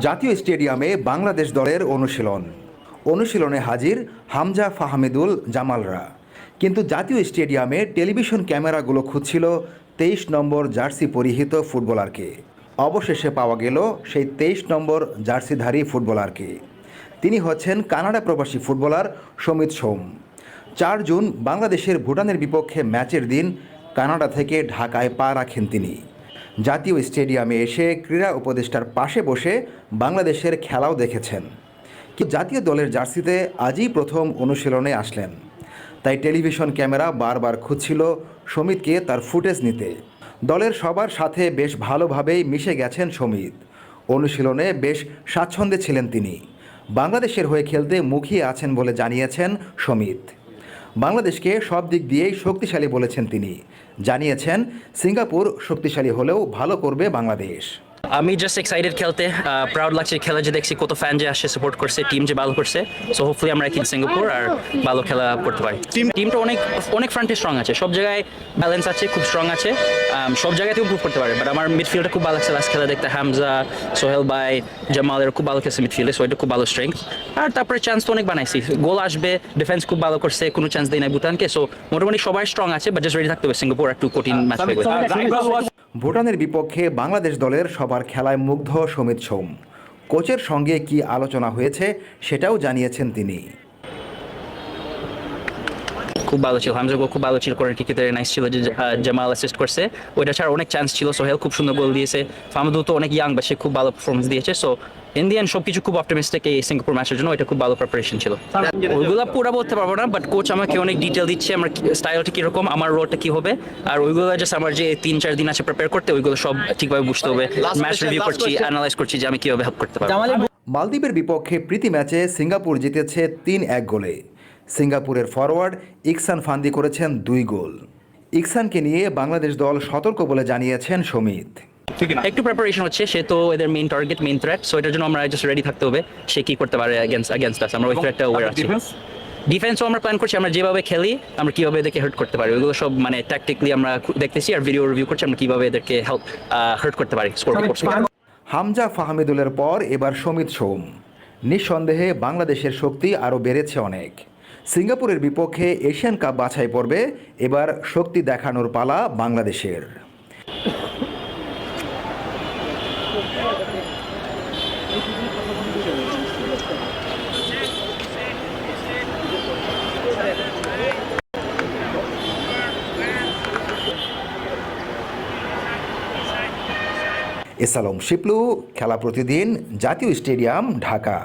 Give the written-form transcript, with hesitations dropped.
জাতীয় স্টেডিয়ামে বাংলাদেশ দলের অনুশীলনে হাজির হামজা ফাহমিদুল জামালরা। কিন্তু জাতীয় স্টেডিয়ামে টেলিভিশন ক্যামেরাগুলো খুঁজছিল 23 নম্বর জার্সি পরিহিত ফুটবলারকে। অবশেষে পাওয়া গেল সেই 23 নম্বর জার্সিধারী ফুটবলারকে। তিনি হচ্ছেন কানাডা প্রবাসী ফুটবলার সমিত সোম। 4 জুন বাংলাদেশের ভুটানের বিপক্ষে ম্যাচের দিন কানাডা থেকে ঢাকায় পা রাখেন তিনি। জাতীয় স্টেডিয়ামে এসে ক্রীড়া উপদেষ্টার পাশে বসে বাংলাদেশের খেলাও দেখেছেন। কিন্তু জাতীয় দলের জার্সিতে আজই প্রথম অনুশীলনে আসলেন। তাই টেলিভিশন ক্যামেরা বারবার খুঁজছিল সমিতকে তার ফুটেজ নিতে। দলের সবার সাথে বেশ ভালোভাবেই মিশে গেছেন সমিত। অনুশীলনে বেশ স্বাচ্ছন্দ্যে ছিলেন তিনি। বাংলাদেশের হয়ে খেলতে মুখিয়ে আছেন বলে জানিয়েছেন সমিত। বাংলাদেশকে সব দিক দিয়েই শক্তিশালী বলেছেন তিনি। জানিয়েছেন সিঙ্গাপুর শক্তিশালী হলেও ভালো করবে বাংলাদেশ। আমি জাস্ট এক্সাইটেড খেলতে, প্রাউড লাগছে খেলা যে দেখছি কত ফ্যান যে আসছে সাপোর্ট করছে, টিম যে ভালো করছে। সো হোপফুলি আমরা কি সিঙ্গাপুর আর ভালো খেলা করতে পারি। টিমটা অনেক ফ্রন্টে স্ট্রং আছে, সব জায়গায় ব্যালেন্স আছে, খুব স্ট্রং আছে, সব জায়গাতেও ইমপ্রুভ করতে পারে। বাট আমার মিডফিল্ডটা খুব ভালো লাগছে লাস্ট খেলা দেখতে। হামজা, সোহেল ভাই, জামাল এর খুব ভালো খেলছে মিডফিল্ডে, সো এটা খুব ভালো স্ট্রেংথ। আর তারপরে চান্স তো অনেক বানাইছি, গোল আসবে, ডিফেন্স খুব ভালো করছে, কোনো চান্স দেয় না ভুটানকে। সো মোটামুটি সবাই স্ট্রং আছে, বাট জাস্ট রেডি থাকতে হবে, সিঙ্গাপুর একটু কঠিন ম্যাচ হবে। ভুটানের বিপক্ষে বাংলাদেশ দলের সবার খেলায় মুগ্ধ সমিত সোম। কোচের সঙ্গে কি আলোচনা হয়েছে সেটাও জানিয়েছেন তিনি। খুব ভালো ছিল, হামজা গোল খুব ভালো ছিল, কর্নার কিকে নাইস ছিল, যে জামাল অ্যাসিস্ট করছে। ওইটা ছাড়া অনেক চান্স ছিল, সোহেল খুব সুন্দর গোল দিয়েছে, ফাহমিদুল তো অনেক ইয়াং, বা সে খুব ভালো পারফরমেন্স দিয়েছে। সো ইন দি এন্ড সবকিছু খুব অপটিমিস্টিক এই সিঙ্গাপুর ম্যাচের জন্য। এটা খুব ভালো প্রিপারেশন ছিল। ওইগুলো পুরো বলতে পারবো না, বাট কোচ আমাকে অনেক ডিটেল দিচ্ছে, আমার স্টাইলটা কীরকম, আমার রোলটা কী হবে। আর ওইগুলো জাস্ট আমার যে 3-4 দিন আছে প্রিপেয়ার করতে, ওইগুলো সব ঠিকভাবে বুঝতে হবে। ম্যাচ রিভিউ করছি, অ্যানালাইজ করছি যে আমি কীভাবে হেল্প করতে পারবো। মালদ্বীপের বিপক্ষে প্রীতি ম্যাচে সিঙ্গাপুর জিতেছে 3-1 গোলে। সিঙ্গাপুরের ফরওয়ার্ড ইকসান ফান্দি করেছেন 2 গোল। ইকসানকে নিয়ে বাংলাদেশ দল সতর্ক বলে জানিয়েছেন সমিত। একটু প্রিপারেশন হচ্ছে, সে তো এদের main target, main threat. So এটার জন্য আমরা জাস্ট রেডি থাকতে হবে, সে কি করতে পারে এগেইনস্ট আস। আমরা ওই থ্রেটটা ওয়ার আছি। ডিফেন্সও আমরা প্ল্যান করছি, আমরা যেভাবে খেলি আমরা কীভাবে এদেরকে হার্ট করতে পারি, ওইগুলো সব মানে ট্যাকটিক্যালি আমরা দেখতেছি আর ভিডিও রিভিউ করছি আমরা কীভাবে এদেরকে হার্ট করতে পারি, স্কোর করতে পারি। হামজা ফাহমিদুলের পর এবার সমিত সোম। নিঃসন্দেহে বাংলাদেশের শক্তি আরও বেড়েছে অনেক। সিঙ্গাপুরের বিপক্ষে এশিয়ান কাপ বাছাই পর্বে এবার শক্তি দেখানোর পালা বাংলাদেশের। এস আলম শিপলু, খেলা প্রতিদিন, জাতীয় স্টেডিয়াম, ঢাকা।